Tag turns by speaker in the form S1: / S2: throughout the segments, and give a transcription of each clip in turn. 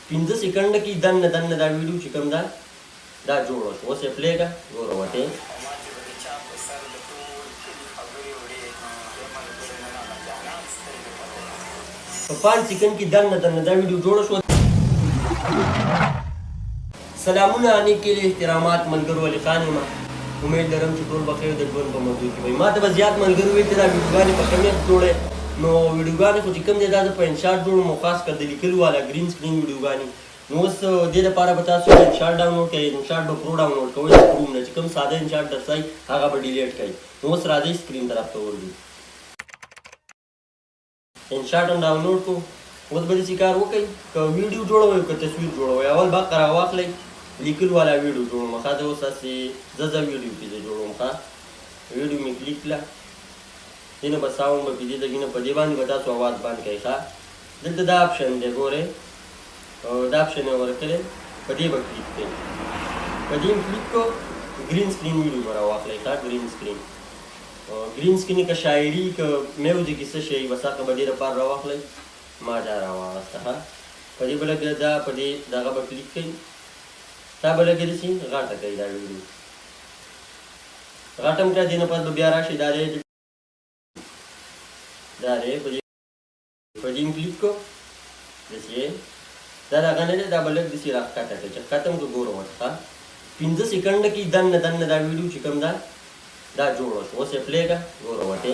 S1: 15 سکند کې دنه دا ویډیو چې کوم دا جوړ شو. اوس یې پلی کړه، ګوره وته په 5 سکند کې دنه دا ویډیو جوړ شو. سلامونه نیکې احترامات ملګرو، علي خان یم. امید لرم چې ټول بخیر د ژوند په موضوع کې وي. ما ته به زیات ملګرو وایي چې دا ویډیوګانې په کمیت جوړې، نو ویډیوګانې خو چې کوم دی دا زه په انشاټ جوړم، او خاص کر د لیکلو والا ګرین سکرین ویډیوګانې. نو اوس دې لپاره به تاسو انشاټ ډاونلوډ کړئ. انشاټ به پرو ډاونلوډ کوئ، کروم نه چې کوم ساده انشاټ درځئ هغه به ډیلیټ کړئ. نو اوس راځئ سکرین طرف ته ورځو. انشاټ هم ډاونلوډ کړو. اوس به داسې کار وکړئ، که ویډیو جوړوئ که تصویر جوړوئ، اول باقه راواخلئ، لیکل والا ویډیو جوړوم. ښه زه اوس هسې زه ویډیو کې زه جوړوم. ښه ویډیو مې کلیک کړه، دینه به ساوند به پدې لګي نه، په دې باندې به تاسو اواز بند کړئ. ښه دلته دا آپشن دی، ګورئ دا آپشن یې ورکړی، په دې به کلیک کړئ. په دې م کلیک کړو، ګرین سکرین ویډیو به راواخلئ. ښه ګرین سکرین که شاعري که میوزیک څه شی بس هغه به ډېره پار راواخلئ. ما دا راواخسته. ښه په دې به لګي دا په دې دغه به کلیک کړئ، دا به لګي داسې غټه کوي دا ویډیو. غټه م کړه، دې نه پس به بیا راشي دا دی په دې م کلیک کړو، داسې دا دغه نه دی، دا به لږ داسې راښکته کړئ چې ښکته م کړو. ګوره ورته ښه 15 سکند کې دنه دا ویډیو چې کوم دا جوړ شو. اوس یې پلی کړه، ګوره ورته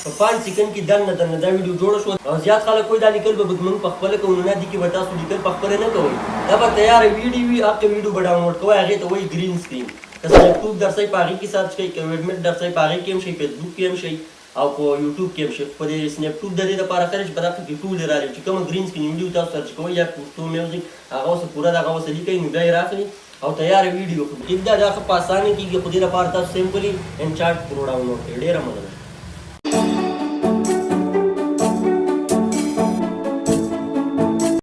S1: په 5 سکند کې دنه دا ویډیو جوړ شو. او زیات خلک وایي دا لیکل به موږ پخپله کوو، نه دي کې به تاسو لیکل پخپله نه کوئ، دا به تیاره ویډیو وي، هغه ویډیو به ډاونلوډ کوئ، هغې ته وایي ګرین سکرین. که سنیپټوب درځئ په هغې کې سرچ کړئ، که ویډمټ درځئ په هغې کې هم شئ، فیسبوک کې هم شئ، او په یوټیوب کې هم شئ. په دې سنیپټوب د دې لپاره ښه دی چې په دغه کې ټولې راغلي، چې کومه ګرین سکرین ویډیو تاسو سرچ کوئ یا پښتو میوزیک هغه اوس پوره دغه اوس لیکئ، نو بیا یې راخلي او تیاره ویډیو دا ښه په اسانه کېږي. خو دې لپاره تاسو سمپلي انشاټ پرو ډاونلوډ کړئ. ډېره مننه.